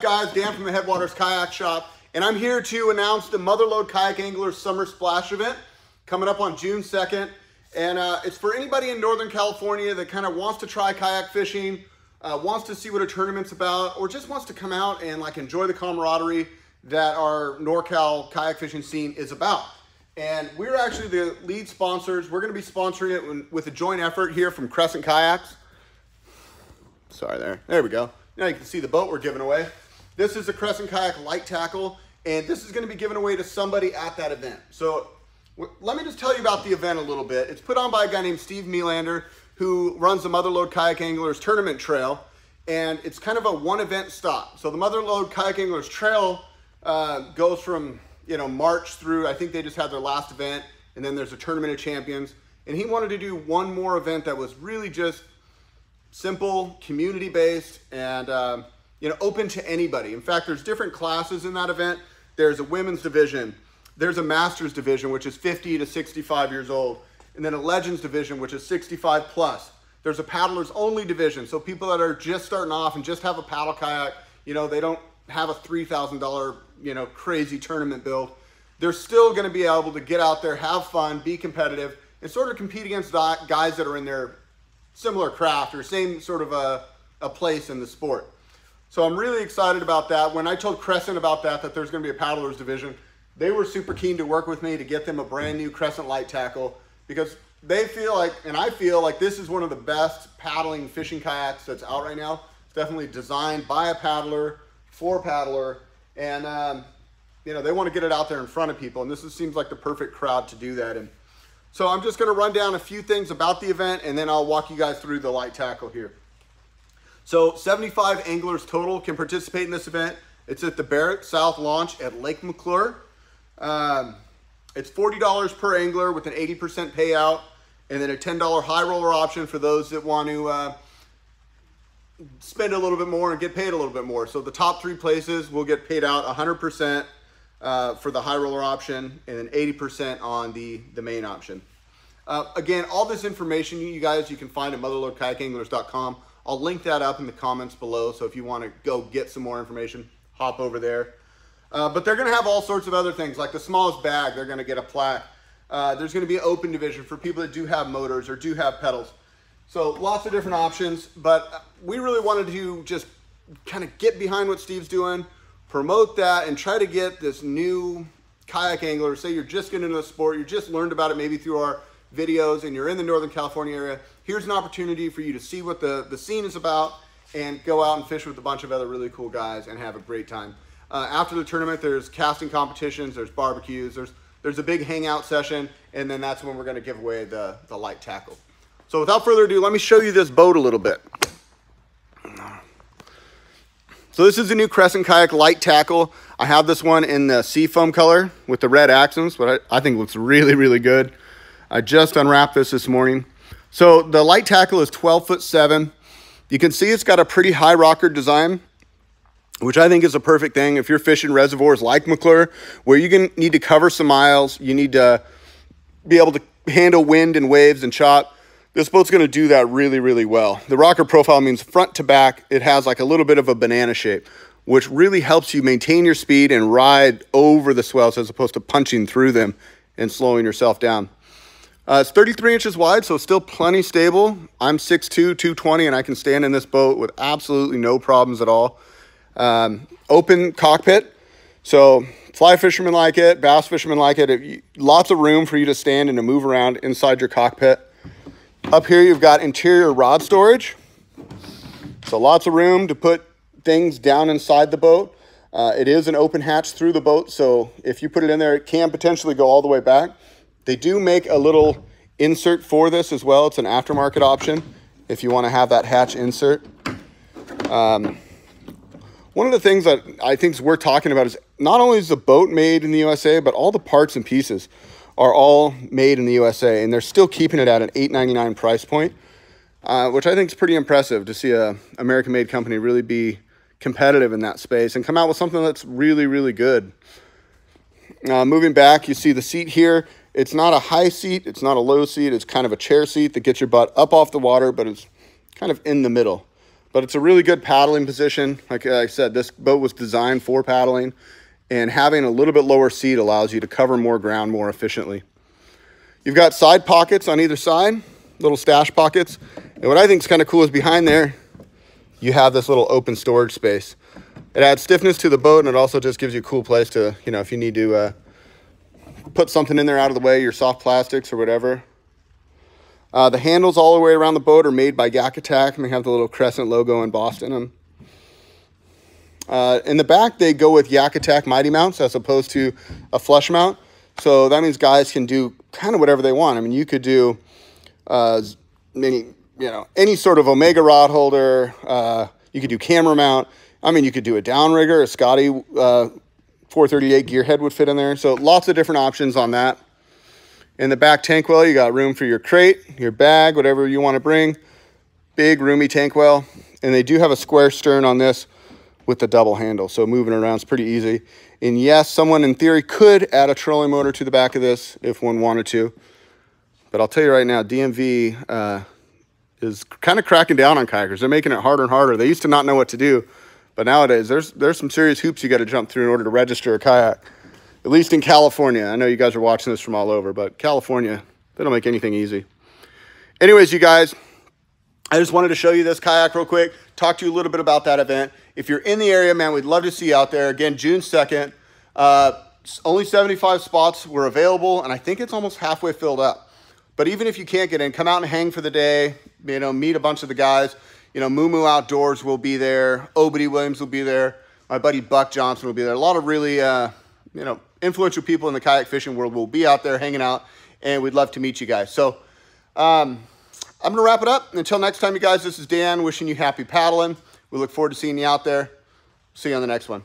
Guys, Dan from the Headwaters Kayak Shop, and I'm here to announce the Motherlode Kayak Anglers Summer Splash event coming up on June 2nd. And it's for anybody in Northern California that kind of wants to try kayak fishing, wants to see what a tournament's about, or just wants to come out and like enjoy the camaraderie that our NorCal kayak fishing scene is about. And we're actually the lead sponsors. We're going to be sponsoring it with a joint effort here from Crescent Kayaks. Sorry, there we go. Now you can see the boat we're giving away. This is a Crescent Kayak light tackle, and this is going to be given away to somebody at that event. So let me just tell you about the event a little bit. It's put on by a guy named Steve Melander, who runs the Motherlode Kayak Anglers Tournament Trail, and it's kind of a one event stop. So the Motherlode Kayak Anglers Trail goes from March through, I think they just had their last event, and then there's a Tournament of Champions. And he wanted to do one more event that was really just simple, community-based, and open to anybody. In fact, there's different classes in that event. There's a women's division. There's a master's division, which is 50 to 65 years old. And then a legends division, which is 65 plus. There's a paddlers only division. So people that are just starting off and just have a paddle kayak, they don't have a $3,000, crazy tournament build. They're still going to be able to get out there, have fun, be competitive, and sort of compete against guys that are in their similar craft or same sort of a place in the sport. So I'm really excited about that. When I told Crescent about that there's going to be a paddlers division, they were super keen to work with me to get them a brand new Crescent light tackle, because they feel like, and I feel like, this is one of the best paddling fishing kayaks that's out right now. It's definitely designed by a paddler, for a paddler, and they want to get it out there in front of people, and this seems like the perfect crowd to do that in. So I'm just going to run down a few things about the event, and then I'll walk you guys through the light tackle here. So 75 anglers total can participate in this event. It's at the Barrett South Launch at Lake McClure. It's $40 per angler with an 80% payout, and then a $10 high roller option for those that want to spend a little bit more and get paid a little bit more. So the top three places will get paid out 100% for the high roller option, and then 80% on the main option. Again, all this information you can find at motherlodekayakanglers.com. I'll link that up in the comments below, so if you want to go get some more information, hop over there. But they're going to have all sorts of other things, like the smallest bag, they're going to get a plaque. There's going to be an open division for people that do have motors or do have pedals. So lots of different options, but we really wanted to just kind of get behind what Steve's doing, promote that, and try to get this new kayak angler. Say you're just getting into the sport, you just learned about it maybe through our videos, and you're in the Northern California area. Here's an opportunity for you to see what the scene is about and go out and fish with a bunch of other really cool guys and have a great time. After the tournament, there's casting competitions, there's barbecues, there's a big hangout session, and then that's when we're going to give away the light tackle. So without further ado, let me show you this boat a little bit. So this is the new Crescent Kayak light tackle. I have this one in the seafoam color with the red accents, but I think looks really, really good. I just unwrapped this morning. So the light tackle is 12'7". You can see it's got a pretty high rocker design, which I think is a perfect thing if you're fishing reservoirs like McClure, where you need to cover some miles, you need to be able to handle wind and waves and chop. This boat's going to do that really, really well. The rocker profile means front to back, it has like a little bit of a banana shape, which really helps you maintain your speed and ride over the swells as opposed to punching through them and slowing yourself down. It's 33 inches wide, so still plenty stable. I'm 6'2", 220, and I can stand in this boat with absolutely no problems at all. Open cockpit, so fly fishermen like it, bass fishermen like it. Lots of room for you to stand and to move around inside your cockpit. Up here you've got interior rod storage, so lots of room to put things down inside the boat. It is an open hatch through the boat, so if you put it in there, it can potentially go all the way back. They do make a little insert for this as well. It's an aftermarket option if you want to have that hatch insert. One of the things that I think is worth talking about is not only is the boat made in the USA, but all the parts and pieces are all made in the USA, and they're still keeping it at an $8.99 price point, which I think is pretty impressive to see a American-made company really be competitive in that space and come out with something that's really, really good. Moving back, you see the seat here. It's not a high seat, it's not a low seat, it's kind of a chair seat that gets your butt up off the water, but it's kind of in the middle. but it's a really good paddling position. Like I said, this boat was designed for paddling, and having a little bit lower seat allows you to cover more ground more efficiently. You've got side pockets on either side, little stash pockets. And what I think is kind of cool is behind there, you have this little open storage space. It adds stiffness to the boat, and it also just gives you a cool place to, you know, if you need to put something in there out of the way, your soft plastics or whatever. The handles all the way around the boat are made by Yak Attack, and they have the little crescent logo embossed in them. In the back, they go with Yak Attack Mighty mounts as opposed to a flush mount. So that means guys can do kind of whatever they want. I mean, you could do any sort of Omega rod holder. You could do camera mount. I mean, you could do a downrigger. A Scotty 438 gearhead would fit in there. So lots of different options on that. In the back tank well, you got room for your crate, your bag, whatever you want to bring. Big, roomy tank well. And they do have a square stern on this with the double handle. So moving around is pretty easy. And yes, someone in theory could add a trolling motor to the back of this if one wanted to. But I'll tell you right now, DMV is kind of cracking down on kayakers. They're making it harder and harder. They used to not know what to do, but nowadays there's some serious hoops you got to jump through in order to register a kayak. At least in California. I know you guys are watching this from all over, but California, they don't make anything easy. Anyways, you guys, I just wanted to show you this kayak real quick, talk to you a little bit about that event. If you're in the area, man, we'd love to see you out there. Again, June 2nd. Only 75 spots were available, and I think it's almost halfway filled up. But even if you can't get in, come out and hang for the day, you know, meet a bunch of the guys. You know, Moo Moo Outdoors will be there. Obity Williams will be there. My buddy Buck Johnson will be there. A lot of really, you know, influential people in the kayak fishing world will be out there hanging out, and we'd love to meet you guys. So I'm going to wrap it up. Until next time, you guys, this is Dan wishing you happy paddling. We look forward to seeing you out there. See you on the next one.